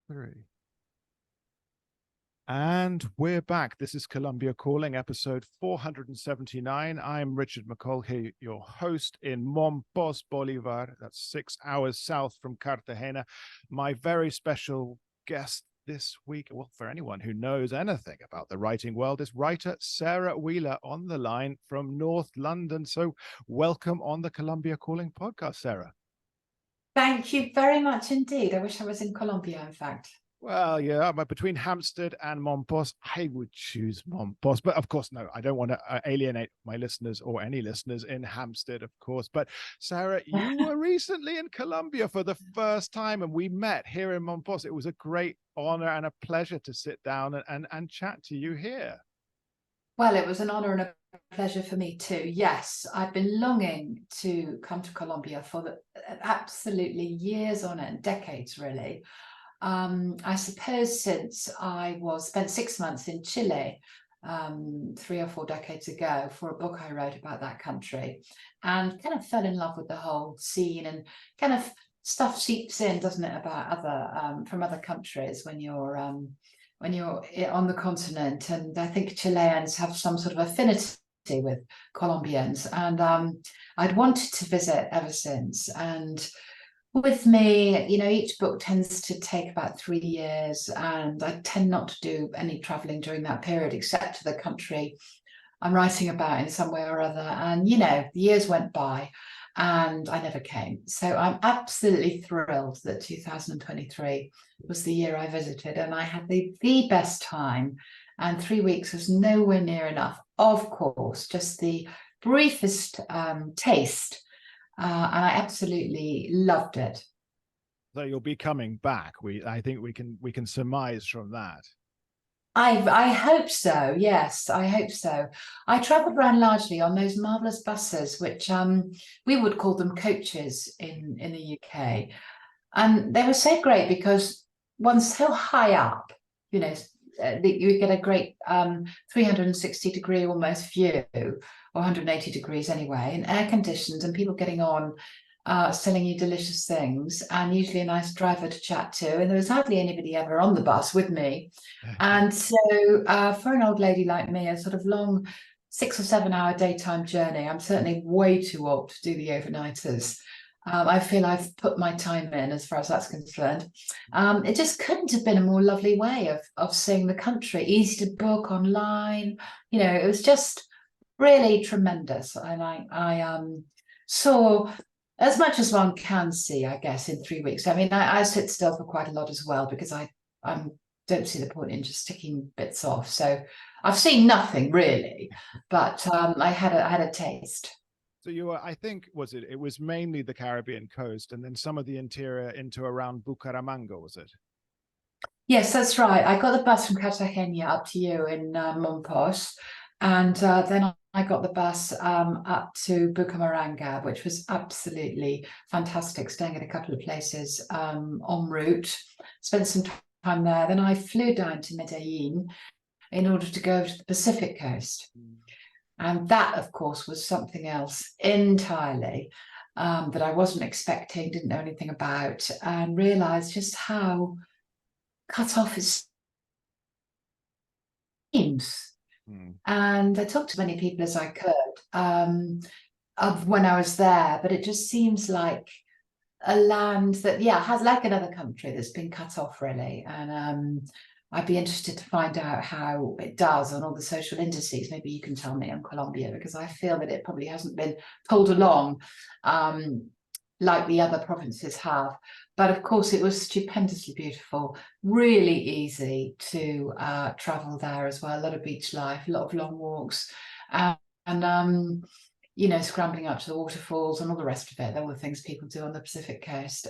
Three. And we're back. This is Colombia Calling, episode 479. I'm Richard McColl here, your host in Mompós, Bolivar. That's 6 hours south from Cartagena. My very special guest this week, well, for anyone who knows anything about the writing world, is writer Sara Wheeler on the line from North London. So welcome on the Colombia Calling podcast, Sara. Thank you very much indeed. I wish I was in Colombia, in fact. Well, yeah, but between Hampstead and Mompós, I would choose Mompós. But of course, no, I don't want to alienate my listeners or any listeners in Hampstead, of course. But Sara, you were recently in Colombia for the first time, and we met here in Mompós. It was a great honor and a pleasure to sit down and chat to you here. Well, it was an honor and a pleasure for me too. Yes, I've been longing to come to Colombia for absolutely years on end, decades really. I suppose since I spent 6 months in Chile 3 or 4 decades ago for a book I wrote about that country, and kind of fell in love with the whole scene, and kind of stuff seeps in, doesn't it, about other from other countries when you're on the continent. And I think Chileans have some sort of affinity with Colombians, and I'd wanted to visit ever since. And with me, each book tends to take about 3 years, and I tend not to do any traveling during that period, except to the country I'm writing about in some way or other. And, the years went by and I never came. So I'm absolutely thrilled that 2023 was the year I visited, and I had the best time. And 3 weeks was nowhere near enough. Of course, just the briefest taste. And I absolutely loved it. So you'll be coming back. I think we can surmise from that. I hope so. Yes, I hope so. I travelled around largely on those marvellous buses, which we would call them coaches in the UK. And they were so great because one's so high up, that you get a great 360-degree almost view, or 180 degrees anyway, and air conditioned, and people getting on, selling you delicious things, and usually a nice driver to chat to. And there was hardly anybody ever on the bus with me. And so for an old lady like me, a sort of long 6 or 7 hour daytime journey, I'm certainly way too old to do the overnighters. I feel I've put my time in as far as that's concerned. It just couldn't have been a more lovely way of seeing the country, easy to book online. It was just really tremendous. And I saw as much as one can see, I guess, in 3 weeks. I mean, I sit still for quite a lot as well, because I don't see the point in just sticking bits off. So I've seen nothing really, but I had a taste. So you were, I think, it was mainly the Caribbean coast, and then some of the interior into around Bucaramanga, was it? Yes, that's right. I got the bus from Cartagena up to you in Mompós, and then I got the bus up to Bucaramanga, which was absolutely fantastic, staying at a couple of places en route. Spent some time there. Then I flew down to Medellin in order to go to the Pacific coast. And that, of course, was something else entirely that I wasn't expecting, didn't know anything about, and realised just how cut off it seems. And I talked to many people as I could of when I was there, but it just seems like a land that, has like another country that's been cut off really. And I'd be interested to find out how it does on all the social indices. Maybe you can tell me on Colombia, because I feel that it probably hasn't been pulled along like the other provinces have. But of course, it was stupendously beautiful, really easy to travel there as well. A lot of beach life, a lot of long walks, and scrambling up to the waterfalls and all the rest of it. All the things people do on the Pacific coast.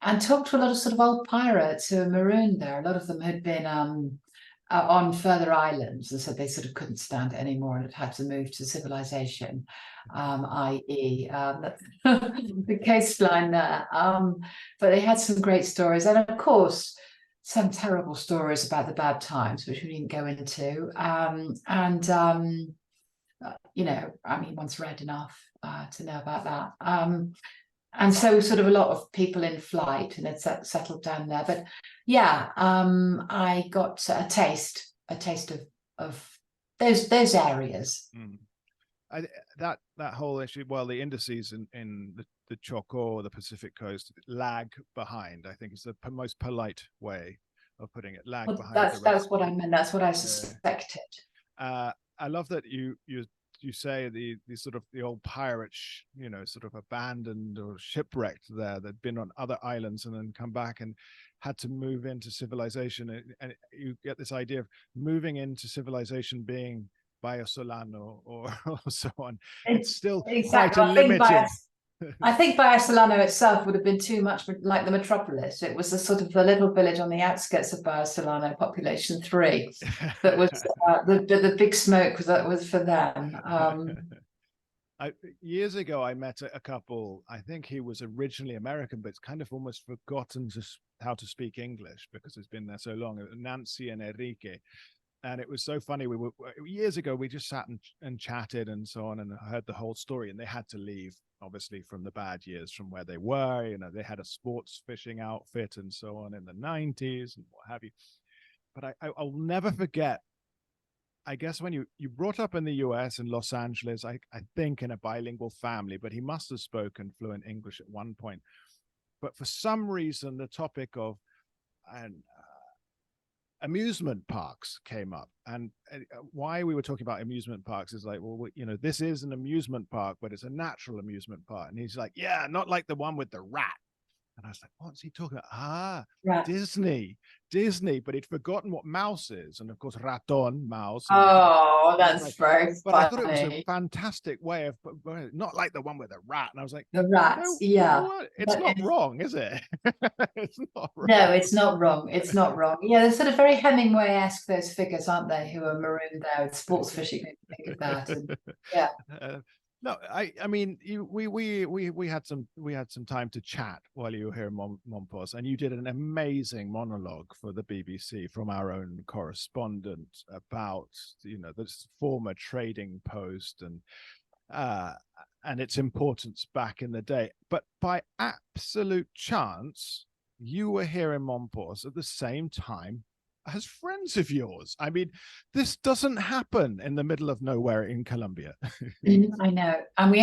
And talked to a lot of sort of old pirates who were marooned there. A lot of them had been on further islands, and so they sort of couldn't stand it anymore and had to move to civilization, i.e. The coastline there. But they had some great stories, and of course some terrible stories about the bad times, which we didn't go into. One's read enough to know about that. And so sort of a lot of people in flight and had settled down there. But yeah, I got a taste of those areas. That whole issue, well, the indices in the Chocó, the Pacific coast, lag behind, I think is the most polite way of putting it. Lag behind. That's what I meant. That's what I suspected. I love that you say the sort of the old pirate, sort of abandoned or shipwrecked there, that'd been on other islands and then come back and had to move into civilization. And you get this idea of moving into civilization being Solano or so on. It's still quite a limited. I think Solano itself would have been too much like the metropolis. It was a sort of a little village on the outskirts of Solano, population 3. That was the big smoke was for them. Years ago, I met a couple. I think he was originally American, but it's kind of almost forgotten how to speak English because it's been there so long. Nancy and Enrique. And it was so funny. Years ago, we just sat and chatted and so on and heard the whole story. And they had to leave, obviously, from the bad years from where they were. They had a sports fishing outfit and so on in the 90s and what have you. But I'll never forget, I guess, when you brought up in the US in Los Angeles, I think in a bilingual family, but he must have spoken fluent English at one point. But for some reason, the topic of amusement parks came up, and why we were talking about amusement parks is like, well, this is an amusement park, but it's a natural amusement park. And he's like, yeah, not like the one with the rat. And I was like, what's he talking about? Right. Disney, but he'd forgotten what mouse is. And of course, raton, mouse. Oh, that's very funny. But I thought it was a fantastic way of, not like the one with the rat. And I was like, the rats, yeah. It's not wrong, is it? It's not wrong. No, it's not wrong. It's not wrong. Yeah, they're sort of very Hemingway-esque, those figures, aren't they, who are marooned there with sports fishing. Think of that. And, yeah. No, I mean, we had some time to chat while you were here in Mompós, and you did an amazing monologue for the BBC from our own correspondent about this former trading post and its importance back in the day. But by absolute chance, you were here in Mompós at the same time as friends of yours. I mean, this doesn't happen in the middle of nowhere in Colombia. I know. And we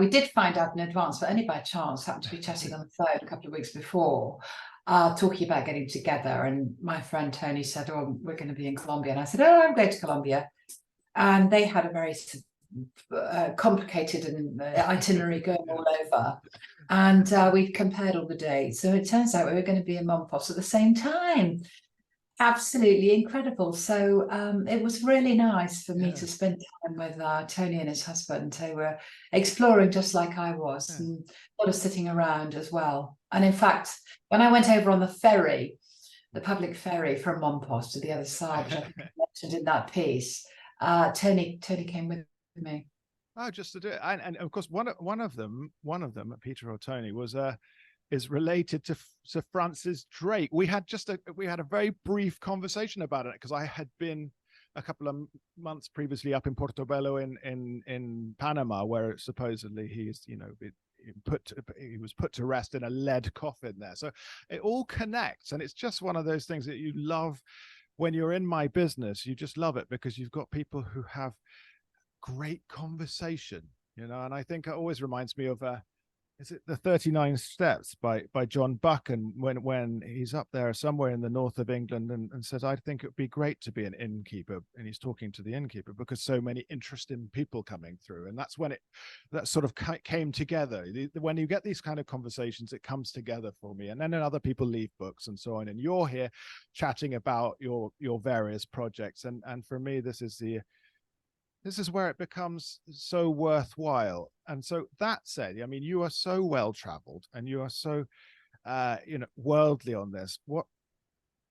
did find out in advance, but only by chance. Happened to be chatting on the phone a couple of weeks before, talking about getting together. And my friend Tony said, oh, we're going to be in Colombia. And I said, oh, I'm going to Colombia. And they had a very complicated itinerary going all over. And we compared all the dates. So it turns out we were going to be in Mompós at the same time. Absolutely incredible. So it was really nice for me to spend time with Tony and his husband, who were exploring just like I was, and a lot of sitting around as well. And in fact, when I went over on the ferry, the public ferry from Mompós to the other side, which I think I mentioned in that piece, Tony came with me. Oh, just to do it. And of course, one of them, Peter or Tony, is related to Sir Francis Drake. We had a very brief conversation about it because I had been a couple of months previously up in Portobello in Panama, where supposedly he was put to rest in a lead coffin there. So it all connects, and it's just one of those things that you love when you're in my business. You just love it because you've got people who have great conversation, and I think it always reminds me of is it the 39 Steps by John Buchan, when he's up there somewhere in the north of England and says, I think it would be great to be an innkeeper. And he's talking to the innkeeper because so many interesting people coming through. And that's when that sort of came together. When you get these kind of conversations, it comes together for me. And then other people leave books and so on. And you're here chatting about your various projects. And for me, this is where it becomes so worthwhile. And so that said, I mean, you are so well traveled and you are so, worldly on this. What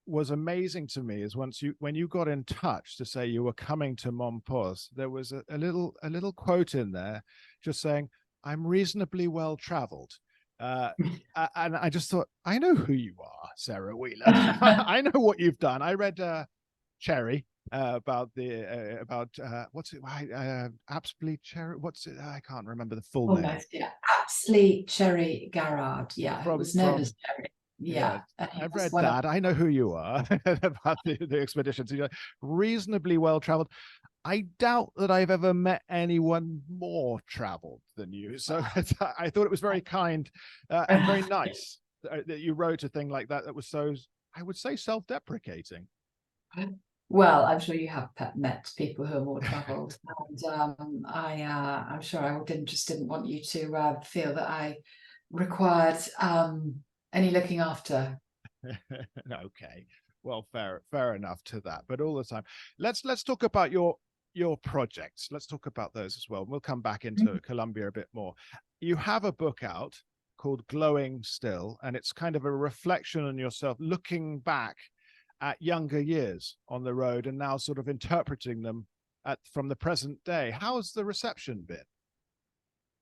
was amazing to me is when you got in touch to say you were coming to Mompós, there was a little quote in there just saying, I'm reasonably well traveled. And I just thought, I know who you are, Sara Wheeler. I know what you've done. I read Cherry about the what's it? Apsley Cherry. What's it? I can't remember the full name. Almost, yeah. Apsley Cherry Garrard. Yeah, it was known as Cherry. Yeah, Yeah, I've read that. I know who you are about the expeditions. You're reasonably well traveled. I doubt that I've ever met anyone more traveled than you. So I thought it was very kind and very nice that you wrote a thing like that. That was so, I would say, self-deprecating. Well, I'm sure you have met people who are more travelled, and I'm sure I didn't want you to feel that I required any looking after. Okay, well, fair enough to that. But all the time, let's talk about your projects. Let's talk about those as well. We'll come back into Colombia a bit more. You have a book out called Glowing Still, and it's kind of a reflection on yourself, looking back at younger years on the road and now sort of interpreting them from the present day. How's the reception been?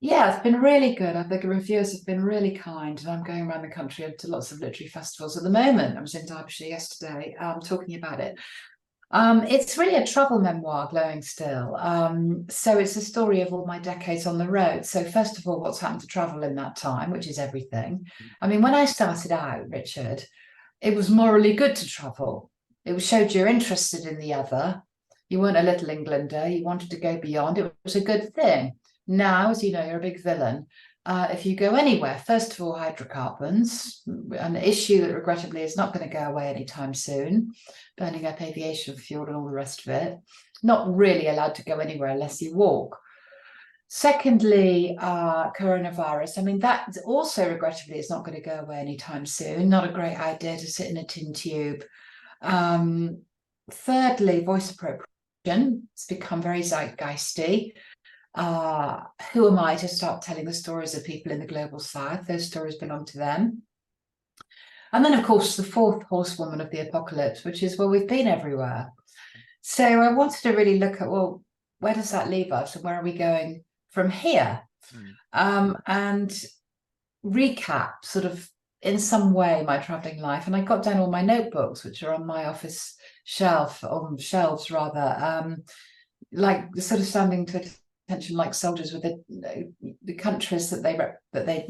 Yeah, it's been really good. I think the reviewers have been really kind, and I'm going around the country to lots of literary festivals at the moment. I was in Derbyshire yesterday talking about it. It's really a travel memoir, Glowing Still. So it's a story of all my decades on the road. So first of all, what's happened to travel in that time, which is everything. I mean, when I started out, Richard, it was morally good to travel. It showed you're interested in the other. You weren't a little Englander. You wanted to go beyond. It was a good thing. Now, as you know, you're a big villain. If you go anywhere, first of all, hydrocarbons, an issue that regrettably is not going to go away anytime soon, burning up aviation fuel and all the rest of it. Not really allowed to go anywhere unless you walk. Secondly, coronavirus. I mean, that also regrettably is not going to go away anytime soon. Not a great idea to sit in a tin tube. Thirdly, voice appropriation. It's become very zeitgeisty. Who am I to start telling the stories of people in the global south? Those stories belong to them. And then, of course, the fourth horsewoman of the apocalypse, which is, well, we've been everywhere. So I wanted to really look at, well, where does that leave us and where are we going from here? And recap sort of in some way my traveling life. And I got down all my notebooks, which are on my office shelves rather, like sort of standing to attention like soldiers with the countries that they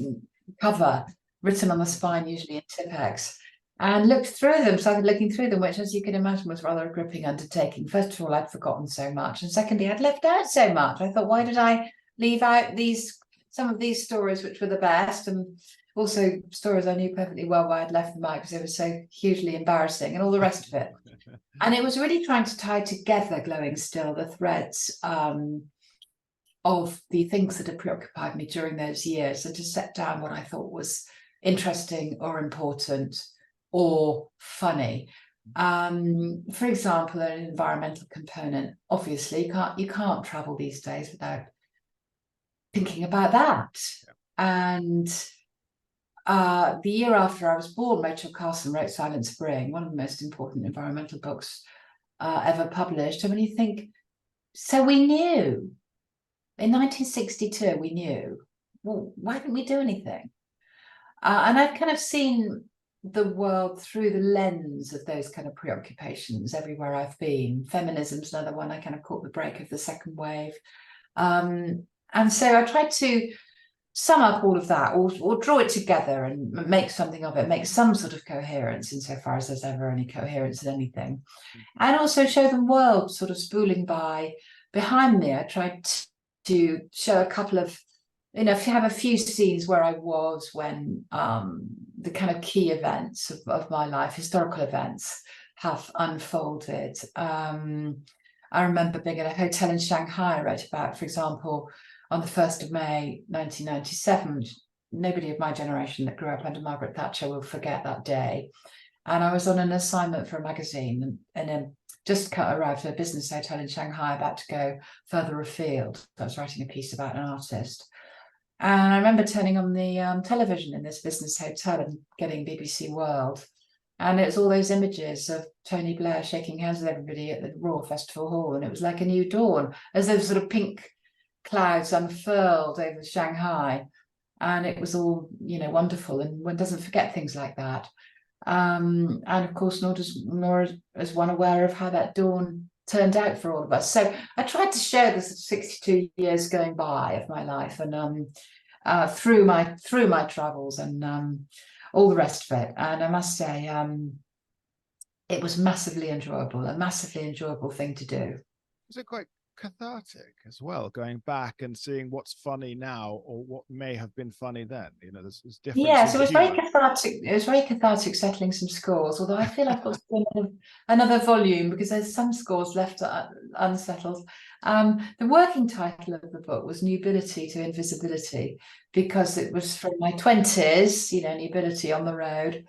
cover written on the spine, usually in Tipex, and looked through them, started looking through them, which, as you can imagine, was rather a gripping undertaking. First of all, I'd forgotten so much, and secondly, I'd left out so much. I thought, why did I leave out some of these stories which were the best, and also stories I knew perfectly well why I'd left them out because they were so hugely embarrassing, and all the rest of it. And it was really trying to tie together, Glowing Still, the threads of the things that had preoccupied me during those years, and to set down what I thought was interesting or important or funny. For example, an environmental component. Obviously, you can't travel these days without thinking about that. And the year after I was born, Rachel Carson wrote Silent Spring, one of the most important environmental books ever published. And when you think, so we knew. In 1962, we knew. Well, why didn't we do anything? And I've kind of seen the world through the lens of those kind of preoccupations everywhere I've been. Feminism's another one. I kind of caught the break of the second wave. And so I tried to sum up all of that or draw it together and make something of it, make some sort of coherence insofar as there's ever any coherence in anything. And also show the world sort of spooling by behind me. I tried to show a couple of, if you have a few scenes where I was when the kind of key events of my life, historical events, have unfolded. I remember being at a hotel in Shanghai I wrote about, for example, on the 1st of May 1997. Nobody of my generation that grew up under Margaret Thatcher will forget that day. And I was on an assignment for a magazine and just arrived at a business hotel in Shanghai, about to go further afield. I was writing a piece about an artist. And I remember turning on the television in this business hotel and getting BBC World. And it was all those images of Tony Blair shaking hands with everybody at the Royal Festival Hall. And it was like a new dawn, as those sort of pink clouds unfurled over Shanghai. And it was all, wonderful. And one doesn't forget things like that. And of course, nor is one aware of how that dawn turned out for all of us. So I tried to share the 62 years going by of my life, and through my travels and all the rest of it. And I must say, it was massively enjoyable, a massively enjoyable thing to do. Was it quite cathartic as well, going back and seeing what's funny now or what may have been funny then? You know, there's difference. Yes, it was very cathartic. It was very cathartic settling some scores, although I feel I've got to do another volume because there's some scores left unsettled. The working title of the book was Nubility to Invisibility, because it was from my 20s, you know, nubility on the road,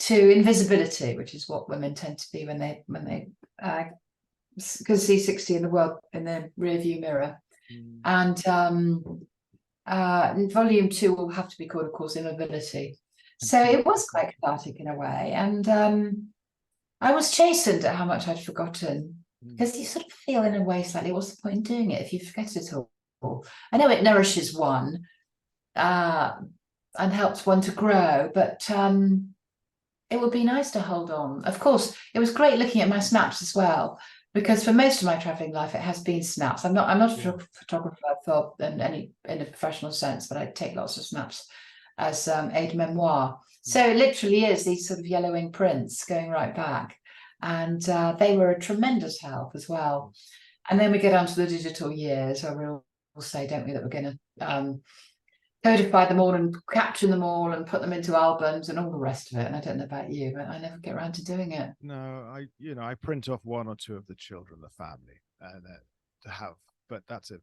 to invisibility, which is what women tend to be when they can see 60 in the world in the rearview mirror. And volume 2 will have to be called, of course, Immobility. So it was quite cathartic in a way, and I was chastened at how much I'd forgotten, because you sort of feel in a way slightly, what's the point in doing it if you forget it all? I know it nourishes one and helps one to grow, but it would be nice to hold on. Of course, it was great looking at my snaps as well, because for most of my traveling life, it has been snaps. I'm not a photographer in a professional sense, but I take lots of snaps as aide-memoire. So it literally is these sort of yellowing prints going right back. And they were a tremendous help as well. And then we get onto the digital years where we'll say, don't we, that we're going to codify them all and caption them all and put them into albums and all the rest of it. And I don't know about you, but I never get around to doing it. No, I print off one or two of the children, the family, and to have, but that's it.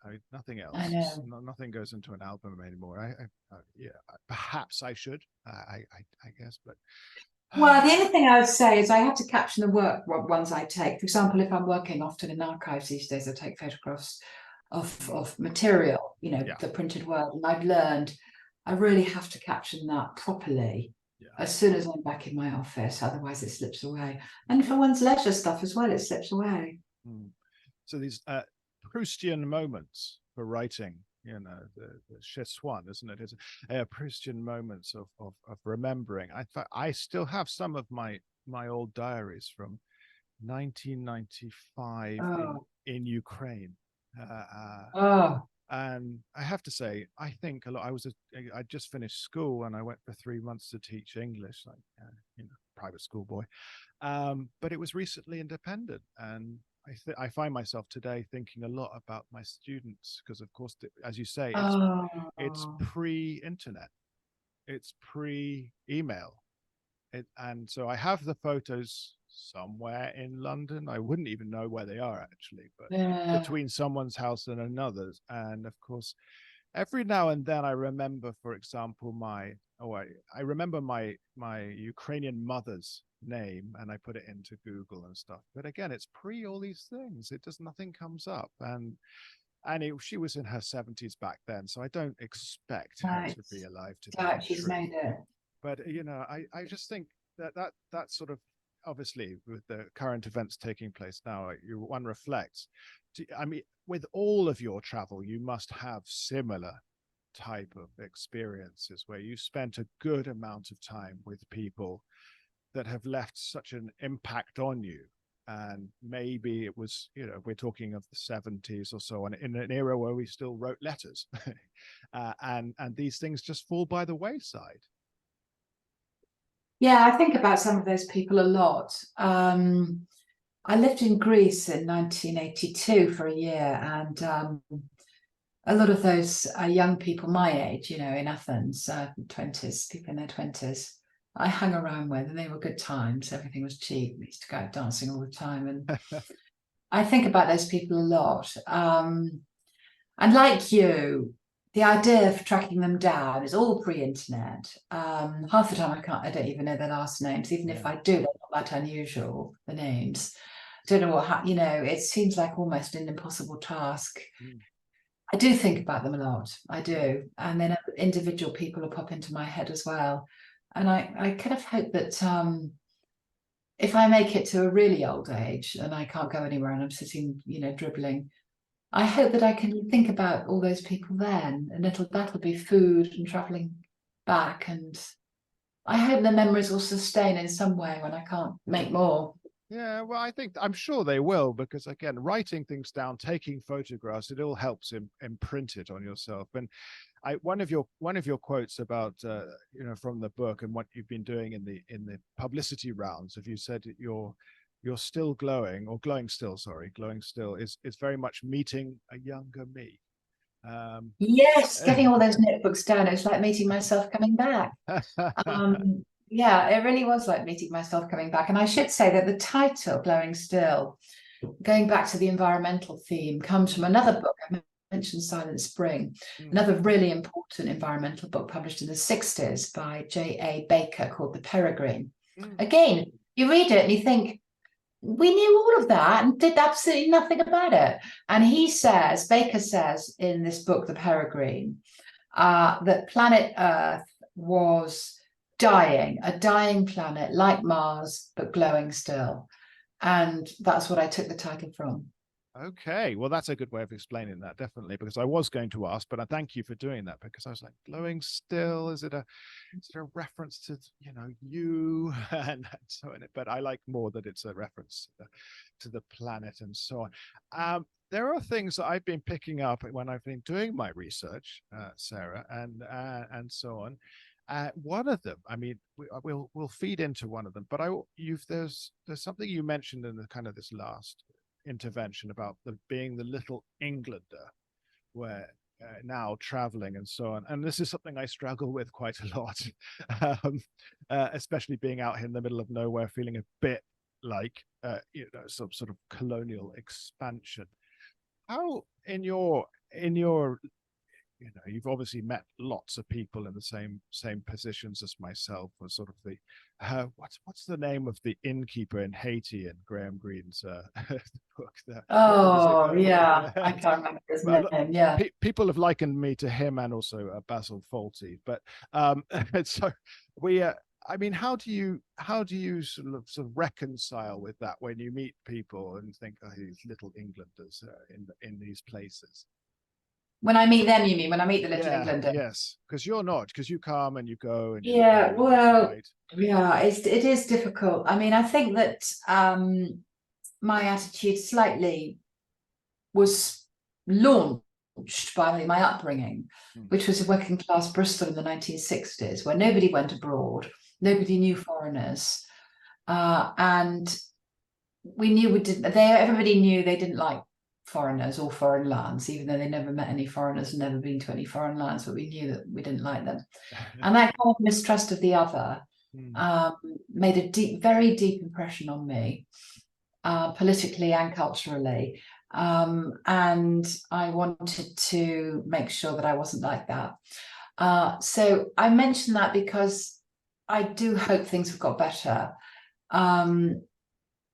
I mean, nothing else. I know. Nothing goes into an album anymore. Perhaps I should. I guess, but. Well, the only thing I would say is I have to caption the ones I take. For example, if I'm working often in archives these days, I take photographs of material, you know, the printed word. And I've learned I really have to caption that properly as soon as I'm back in my office. Otherwise it slips away. And for one's leisure stuff as well, it slips away. So these Proustian moments for writing, you know, the chez soi, isn't it? It's Proustian moments of remembering. I still have some of my old diaries from 1995 in Ukraine. And I have to say, I think a lot. I just finished school and I went for 3 months to teach English, like private school boy. But it was recently independent, and I find myself today thinking a lot about my students, because of course, as you say, it's pre-internet, it's pre-email, and so I have the photos somewhere in London. I wouldn't even know where they are actually, but between someone's house and another's. And of course, every now and then I remember, for example, I remember my Ukrainian mother's name, and I put it into Google and stuff. But again, it's pre all these things. Nothing comes up, and she was in her 70s back then, so I don't expect her to be alive today. She's made it. But I just think that sort of, obviously with the current events taking place now, one reflects. I mean, with all of your travel, you must have similar type of experiences where you spent a good amount of time with people that have left such an impact on you. And maybe it was, we're talking of the 70s or so on, in an era where we still wrote letters, and these things just fall by the wayside. Yeah, I think about some of those people a lot. I lived in Greece in 1982 for a year, and a lot of those young people my age, in Athens, 20s, people in their 20s, I hung around with, and they were good times. Everything was cheap. We used to go out dancing all the time. And I think about those people a lot. And like you, the idea of tracking them down is all pre-internet. Half the time I don't even know their last names. Even if I do, they're not that unusual, the names. I don't know it seems like almost an impossible task. I do think about them a lot. I do. And then individual people will pop into my head as well. And I kind of hope that if I make it to a really old age and I can't go anywhere and I'm sitting, dribbling, I hope that I can think about all those people then, and that'll be food and traveling back. And I hope the memories will sustain in some way when I can't make more. Yeah, well, I'm sure they will, because again, writing things down, taking photographs, it all helps imprint it on yourself. And one of your quotes about from the book and what you've been doing in the publicity rounds, if you said that you're still glowing, or glowing still, sorry, glowing still is very much meeting a younger me. Yes, getting all those notebooks down, it was like meeting myself coming back. Yeah, it really was like meeting myself coming back. And I should say that the title, Glowing Still, going back to the environmental theme, comes from another book. I mentioned Silent Spring, another really important environmental book published in the 60s by J.A. Baker called The Peregrine. Again, you read it and you think, we knew all of that and did absolutely nothing about it. And Baker says in this book, The Peregrine, that planet Earth was dying, a dying planet like Mars, but glowing still. And that's what I took the title from. Okay, well, that's a good way of explaining that, definitely, because I was going to ask, but I thank you for doing that, because I was like, glowing still, is it a reference to you and so on? But I like more that it's a reference to the planet and so on. There are things that I've been picking up when I've been doing my research, Sarah, and so on. One of them, I mean, we'll feed into one of them, but there's something you mentioned in the kind of this last intervention about being the little Englander, where now traveling and so on. And this is something I struggle with quite a lot, especially being out here in the middle of nowhere, feeling a bit like some sort of colonial expansion. How in your you've obviously met lots of people in the same positions as myself, or sort of the what's the name of the innkeeper in Haiti in Graham Greene's book there? Oh yeah, I can't remember his name. Yeah, people have likened me to him, and also Basil Fawlty. But so we I mean, how do you sort of reconcile with that when you meet people and think, oh, these little Englanders in these places? when I meet them, you mean when I meet the little Englander? Yes, because you're not, because you come and you go and Yeah, well, right. yeah, it is difficult. I mean, I think that my attitude slightly was launched by my upbringing, which was a working class Bristol in the 1960s, where nobody went abroad, nobody knew foreigners, and we knew everybody knew they didn't like foreigners or foreign lands, even though they never met any foreigners and never been to any foreign lands, but we knew that we didn't like them. And that kind of mistrust of the other made a very deep impression on me, politically and culturally. And I wanted to make sure that I wasn't like that. So I mention that because I do hope things have got better.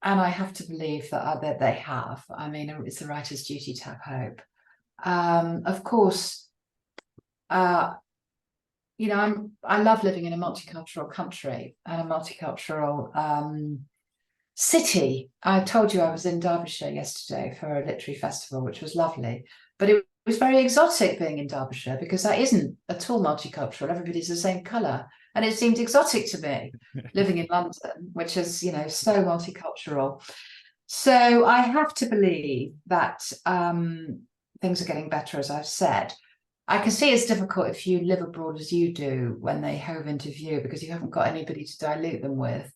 And I have to believe that they have. I mean, it's a writer's duty to have hope. Of course, I love living in a multicultural country and a multicultural city. I told you I was in Derbyshire yesterday for a literary festival, which was lovely. But it was very exotic being in Derbyshire, because that isn't at all multicultural. Everybody's the same colour. And it seemed exotic to me, living in London, which is, so multicultural. So I have to believe that things are getting better, as I've said. I can see it's difficult if you live abroad as you do when they hove into view, because you haven't got anybody to dilute them with.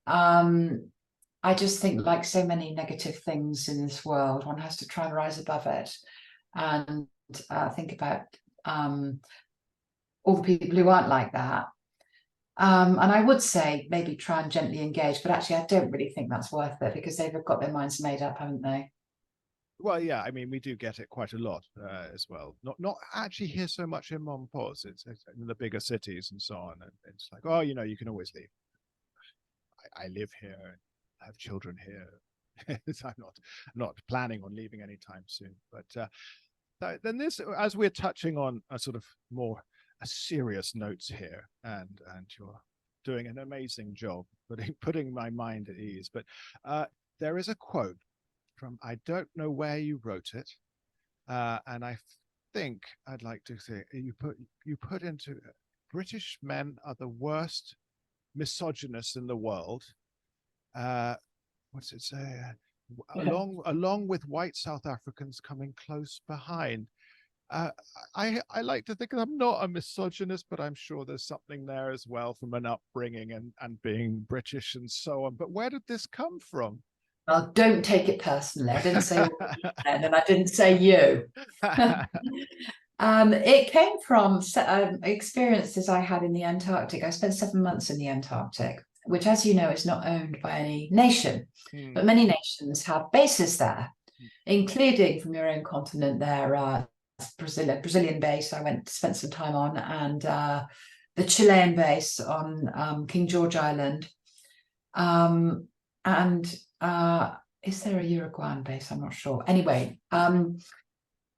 I just think, like so many negative things in this world, one has to try and rise above it and think about all the people who aren't like that. And I would say maybe try and gently engage, but actually I don't really think that's worth it, because they've got their minds made up, haven't they? Well, yeah, I mean, we do get it quite a lot as well. Not actually here so much in Mompós. It's in the bigger cities and so on. And it's like, oh, you can always leave. I live here. I have children here. I'm not planning on leaving anytime soon. But then this, as we're touching on a sort of more serious notes here, and you're doing an amazing job putting my mind at ease. But there is a quote from, I don't know where you wrote it, and I think I'd like to say you put into, British men are the worst misogynists in the world. what's it say? Along with white South Africans coming close behind. I like to think I'm not a misogynist, but I'm sure there's something there as well from an upbringing and being British and so on. But where did this come from? Well, don't take it personally. I didn't say then, and I didn't say you. It came from experiences I had in the Antarctic. I spent 7 months in the Antarctic, which, as you know, is not owned by any nation, but many nations have bases there, including from your own continent there, Brazilian base I spent some time on, and the Chilean base on King George Island. And is there a Uruguayan base? I'm not sure. Anyway,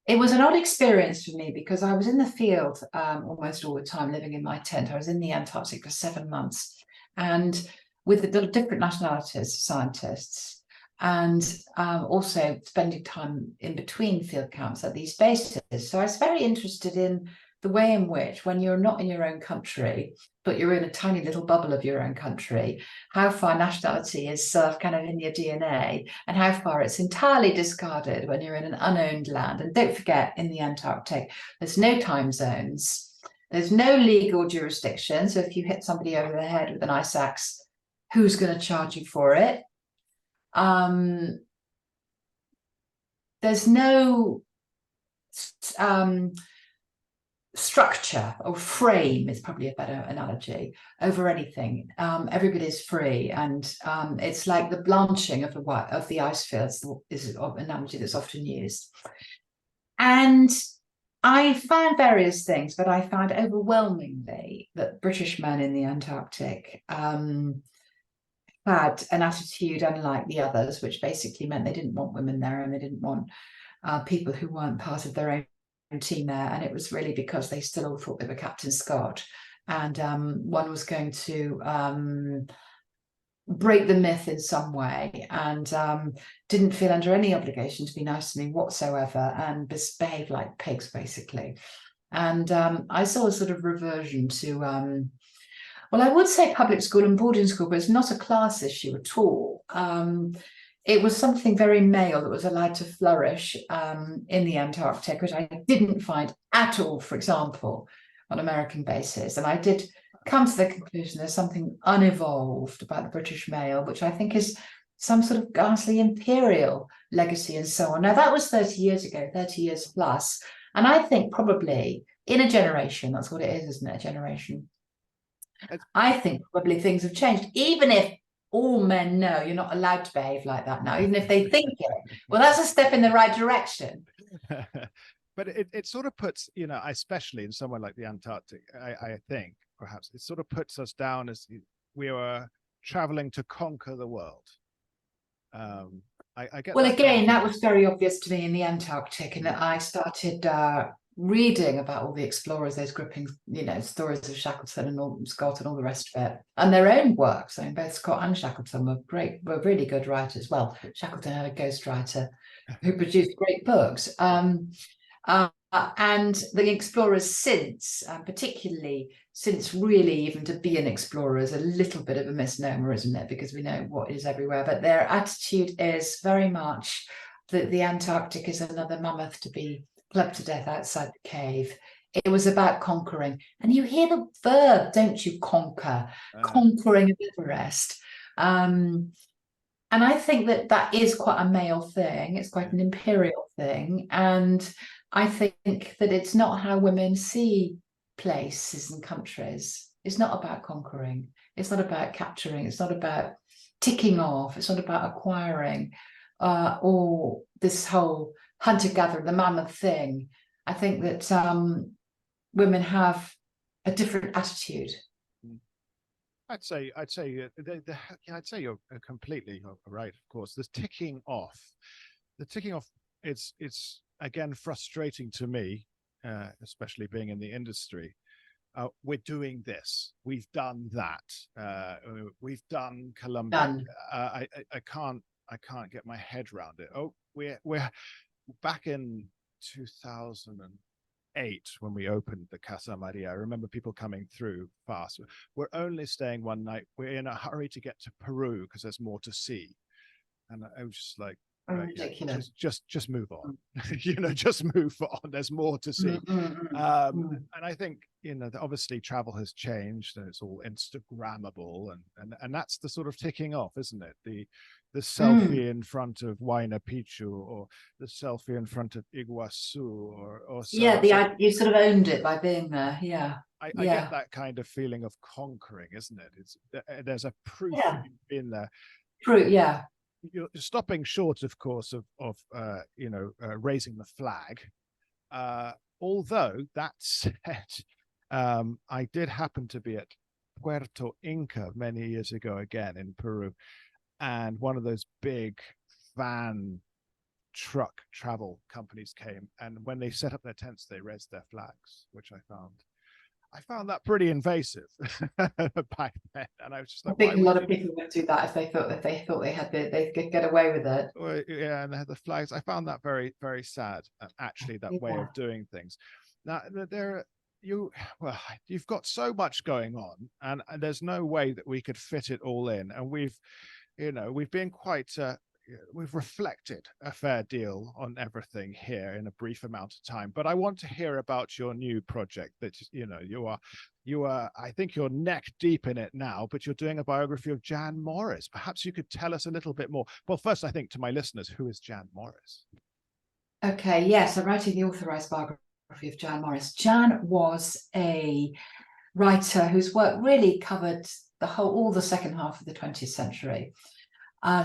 it was an odd experience for me because I was in the field almost all the time, living in my tent. I was in the Antarctic for 7 months, and with the different nationalities, scientists, and also spending time in between field camps at these bases. So I was very interested in the way in which, when you're not in your own country, but you're in a tiny little bubble of your own country, how far nationality is kind of in your DNA and how far it's entirely discarded when you're in an unowned land. And don't forget, in the Antarctic, there's no time zones, there's no legal jurisdiction. So if you hit somebody over the head with an ice axe, who's going to charge you for it? There's no structure or frame is probably a better analogy over anything. Everybody's free, and it's like the blanching of the ice fields is an analogy that's often used. And I found various things, but I found overwhelmingly that British men in the Antarctic had an attitude unlike the others, which basically meant they didn't want women there, and they didn't want people who weren't part of their own team there. And it was really because they still all thought they were Captain Scott, and one was going to break the myth in some way, and didn't feel under any obligation to be nice to me whatsoever, and behave like pigs basically. And I saw a sort of reversion to well, I would say public school and boarding school, but it's not a class issue at all. It was something very male that was allowed to flourish in the Antarctic, which I didn't find at all, for example, on American bases. And I did come to the conclusion there's something unevolved about the British male, which I think is some sort of ghastly imperial legacy and so on. Now, that was 30 years ago, 30 years plus. And I think probably in a generation, that's what it is, isn't it? A generation. I think probably things have changed, even if all men know you're not allowed to behave like that now, even if they think it. Well, that's a step in the right direction. But it sort of puts, you know, especially in somewhere like the Antarctic, I think perhaps it sort of puts us down as we were traveling to conquer the world. I get. Well, again, that was very obvious to me in the Antarctic, and I started reading about all the explorers, those gripping, you know, stories of Shackleton and Scott and all the rest of it, and their own works. I mean, both Scott and Shackleton were really good writers. Well, Shackleton had a ghostwriter who produced great books. And the explorers since, particularly since really even to be an explorer is a little bit of a misnomer, isn't it? Because we know what is everywhere, but their attitude is very much that the Antarctic is another mammoth to be clubbed to death outside the cave. It was about conquering. And you hear the verb, don't you, conquer, conquering of Everest. And I think that that is quite a male thing. It's quite an imperial thing. And I think that it's not how women see places and countries. It's not about conquering. It's not about capturing. It's not about ticking off. It's not about acquiring or this whole hunter-gatherer, the mammoth thing. I think that women have a different attitude. I'd say you're completely right. Of course, the ticking off. It's again frustrating to me, especially being in the industry. We're doing this. We've done that. We've done Colombia. I can't get my head around it. Oh, we're back in 2008 when we opened the Casa Maria. I remember people coming through fast. We're only staying one night. We're in a hurry to get to Peru because there's more to see. and I was just like, ridiculous. Just move on. Just move on. There's more to see. And I think, obviously travel has changed and it's all Instagrammable, and that's the sort of ticking off, isn't it? The selfie in front of Huayna Picchu, or the selfie in front of Iguazu, or so. Yeah, you sort of owned it by being there. Yeah. I get that kind of feeling of conquering, isn't it? There's a proof that you've been there. True, yeah. You're stopping short, of course, of raising the flag. Although that said, I did happen to be at Puerto Inca many years ago, again in Peru, and one of those big van truck travel companies came, and when they set up their tents, they raised their flags, which I found that pretty invasive back then, and I was just like, I think a lot of people would do that if they thought they could get away with it. Well, yeah, and they had the flags. I found that very, very sad, actually, that way of doing things. Now, you've got so much going on, and there's no way that we could fit it all in. And we've been quite. We've reflected a fair deal on everything here in a brief amount of time, but I want to hear about your new project that you are I think you're neck deep in it now, but you're doing a biography of Jan Morris. Perhaps you could tell us a little bit more. Well, first, I think, to my listeners, who is Jan Morris? Okay, yes, I'm writing the authorized biography of Jan Morris. Jan was a writer whose work really covered all the second half of the 20th century.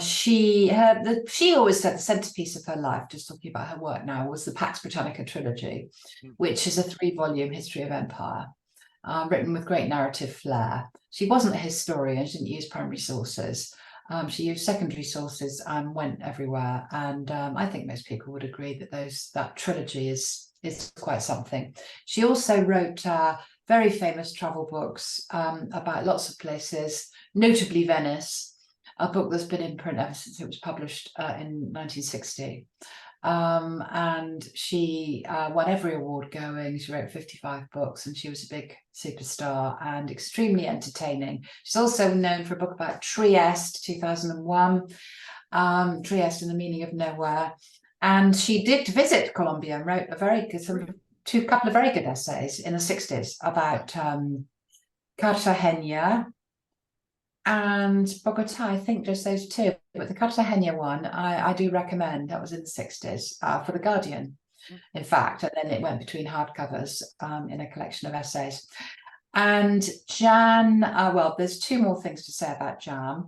She always said the centerpiece of her life, just talking about her work now, was the Pax Britannica trilogy, which is a 3-volume history of empire, written with great narrative flair. She wasn't a historian, she didn't use primary sources. She used secondary sources and went everywhere. And I think most people would agree that that trilogy is quite something. She also wrote very famous travel books about lots of places, notably Venice, a book that's been in print ever since it was published in 1960. And she won every award going. She wrote 55 books, and she was a big superstar and extremely entertaining. She's also known for a book about Trieste, 2001, Trieste and the Meaning of Nowhere. And she did visit Colombia and wrote a couple of very good essays in the 60s about Cartagena and Bogota. I think just those two, but the Cartagena one I do recommend. That was in the 60s for The Guardian, in fact, and then it went between hardcovers in a collection of essays. And Jan, well, there's two more things to say about Jan.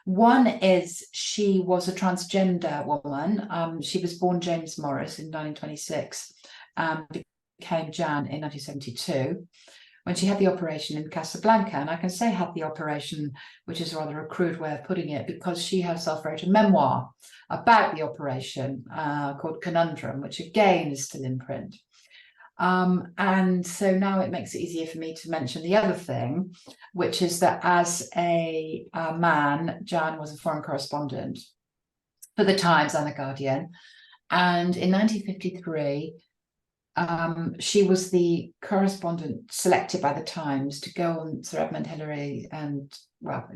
One is she was a transgender woman. She was born James Morris in 1926 and became Jan in 1972. When she had the operation in Casablanca. And I can say had the operation, which is rather a crude way of putting it, because she herself wrote a memoir about the operation called Conundrum, which again is still in print. And so now it makes it easier for me to mention the other thing, which is that as a man, Jan was a foreign correspondent for the Times and the Guardian. And in 1953, she was the correspondent selected by the Times to go on Sir Edmund Hillary and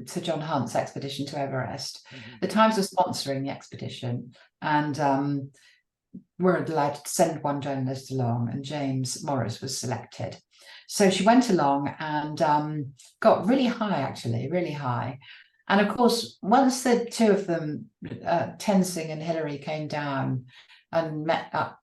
Sir John Hunt's expedition to Everest. The Times was sponsoring the expedition, and were allowed to send one journalist along, and James Morris was selected. So she went along and got really high. And of course, once the two of them, Tenzing and Hillary, came down and met up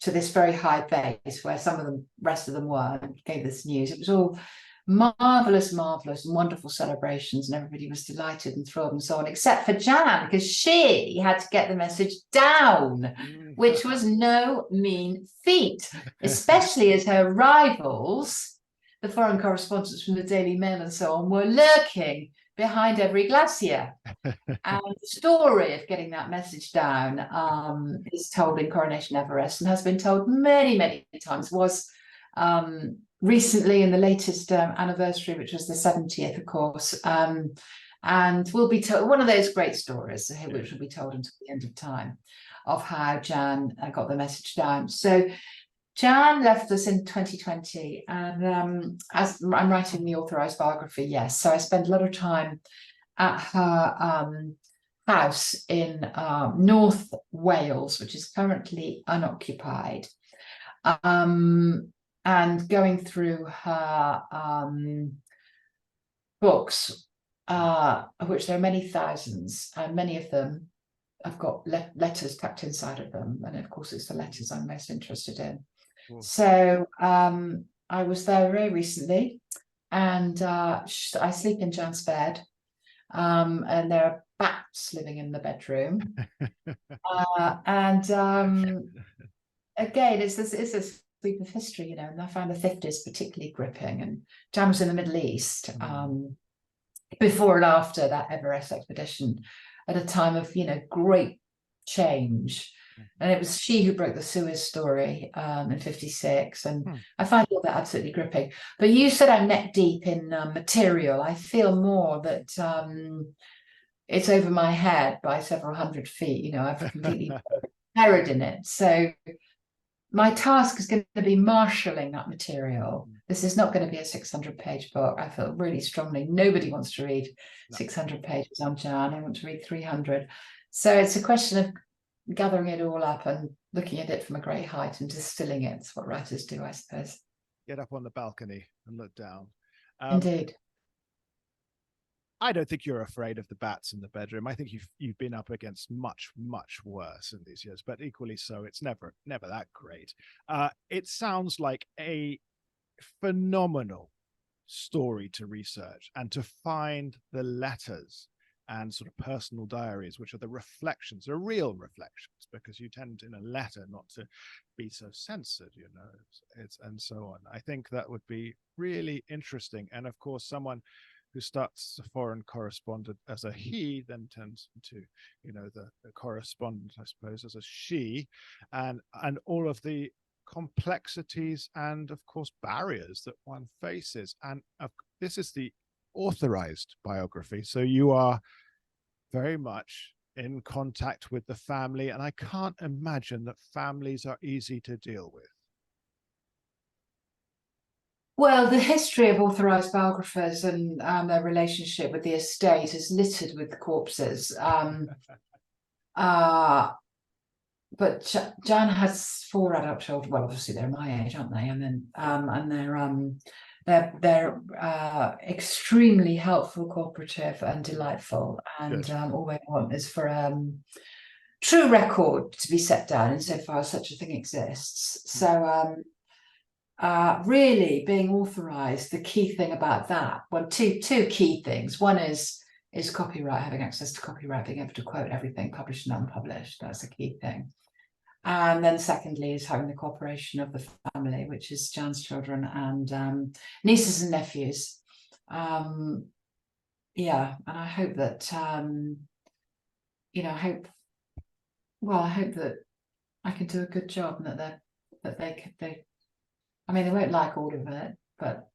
to this very high base where some of the rest of them were, and gave this news. It was all marvelous and wonderful celebrations, and everybody was delighted and thrilled and so on, except for Jan, because she had to get the message down, which was no mean feat, especially as her rivals, the foreign correspondents from the Daily Mail and so on, were lurking behind every glacier. And the story of getting that message down is told in Coronation Everest, and has been told many, many times. Was recently in the latest anniversary, which was the 70th, of course, and will be told, one of those great stories which will be told until the end of time, of how Jan got the message down. So Jan left us in 2020, and as I'm writing the authorized biography, yes, so I spend a lot of time at her house in North Wales, which is currently unoccupied, and going through her books, of which there are many thousands, and many of them have got letters tucked inside of them. And of course, it's the letters I'm most interested in. Cool. So I was there very recently, and I sleep in Jan's bed, and there are bats living in the bedroom. Again, it's a sweep of history, you know, and I found the 50s particularly gripping. And Jan was in the Middle East before and after that Everest expedition, at a time of, you know, great change. And it was she who broke the Suez story in 56. And I find all that absolutely gripping. But you said I'm neck deep in material. I feel more that it's over my head by several hundred feet. You know, I've completely buried in it. So my task is going to be marshalling that material. This is not going to be a 600-page book. I feel really strongly nobody wants to read 600 pages on Jan. I want to read 300. So it's a question of gathering it all up and looking at it from a great height and distilling it. It's what writers do, I suppose. Get up on the balcony and look down. Indeed. I don't think you're afraid of the bats in the bedroom. I think you've been up against much worse in these years, but equally so, it's never that great. It sounds like a phenomenal story to research, and to find the letters and sort of personal diaries, which are the reflections, are real reflections, because you tend in a letter not to be so censored, you know, it's and so on. I think that would be really interesting. And of course, someone who starts a foreign correspondent as a he, then turns into, you know, the correspondent, I suppose, as a she, and all of the complexities and, of course, barriers that one faces. And this is the authorized biography, so you are very much in contact with the family, and I can't imagine that families are easy to deal with. Well, the history of authorised biographers and their relationship with the estate is littered with corpses. But Jan has 4 adult children. Well, obviously they're my age, aren't they? And then they're extremely helpful, cooperative, and delightful. And all they want is for true record to be set down, insofar as such a thing exists. So. Really being authorized, the key thing about that, well, two key things. One is copyright, having access to copyright, being able to quote everything published and unpublished. That's a key thing. And then secondly is having the cooperation of the family, which is Jan's children and nieces and nephews. Yeah, and I hope that you know, I hope that I can do a good job, and that they I mean, they won't like all of it, but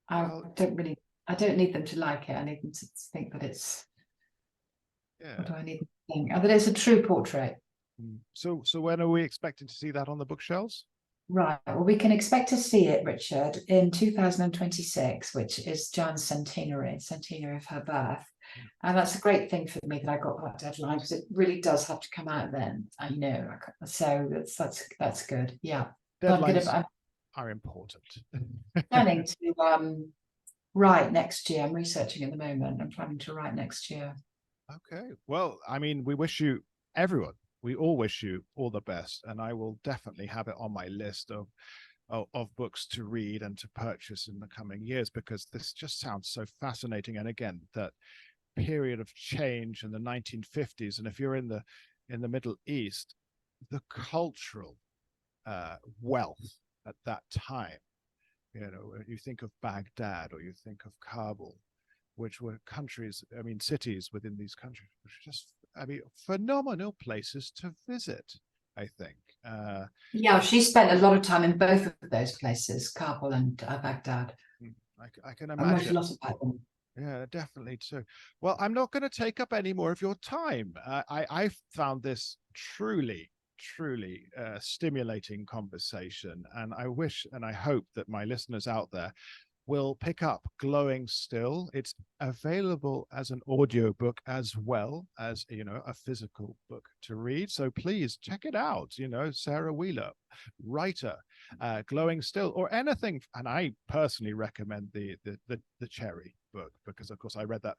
I don't need them to like it. I need them to think that it's, what do I need them to think? That it's a true portrait. So when are we expecting to see that on the bookshelves? Right, well, we can expect to see it, Richard, in 2026, which is Jan's centenary of her birth. And that's a great thing for me that I got that deadline, because it really does have to come out then, I know. So that's good, yeah. Deadlines are important. Planning to write next year. I'm researching at the moment. I'm planning to write next year. Okay. Well, I mean, we all wish you all the best, and I will definitely have it on my list of books to read and to purchase in the coming years, because this just sounds so fascinating. And again, that period of change in the 1950s, and if you're in the Middle East, the cultural wealth at that time, you know, you think of Baghdad or you think of Kabul, which were cities within these countries, which are just, phenomenal places to visit, I think. Yeah, she spent a lot of time in both of those places, Kabul and Baghdad. I can imagine. A lot about them. Yeah, definitely too. Well, I'm not going to take up any more of your time. I found this truly stimulating conversation, and I wish and I hope that my listeners out there will pick up Glowing Still. It's available as an audiobook as well as, a physical book to read. So please check it out. Sara Wheeler, writer, Glowing Still, or anything. And I personally recommend the Cherry book, because of course I read that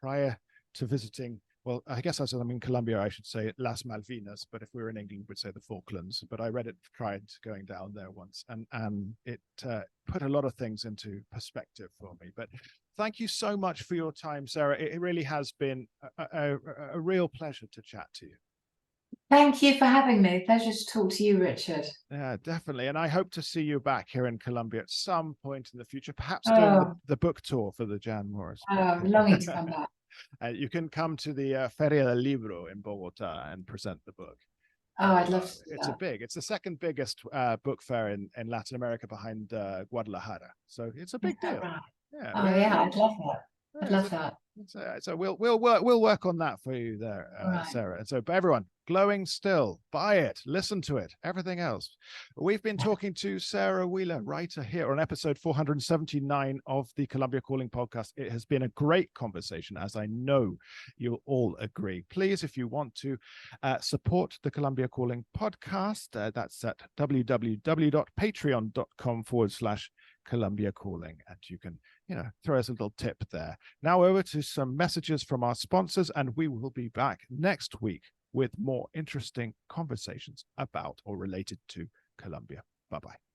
prior to visiting. Well, I guess as I'm in Colombia, I should say Las Malvinas, but if we were in England, we'd say the Falklands. But I read it prior to going down there once, and it put a lot of things into perspective for me. But thank you so much for your time, Sara. It really has been a real pleasure to chat to you. Thank you for having me. Pleasure to talk to you, Richard. Yeah, definitely. And I hope to see you back here in Colombia at some point in the future, perhaps doing the book tour for the Jan Morris book. I'm longing to come back. You can come to the Feria del Libro in Bogota and present the book. Oh, I'd love to do that. It's the second biggest book fair in Latin America behind Guadalajara. So it's a big deal. Right? Yeah. I'd love that. I'd love that. So we'll work on that for you there, right. Sara. And so everyone, Glowing Still, buy it, listen to it, everything else. We've been talking to Sara Wheeler, writer, here on episode 479 of the Colombia Calling podcast. It has been a great conversation, as I know you'll all agree. Please, if you want to support the Colombia Calling podcast, that's at www.patreon.com/Colombia Calling, and you can throw us a little tip there. Now over to some messages from our sponsors, and we will be back next week with more interesting conversations about or related to Colombia. Bye-bye.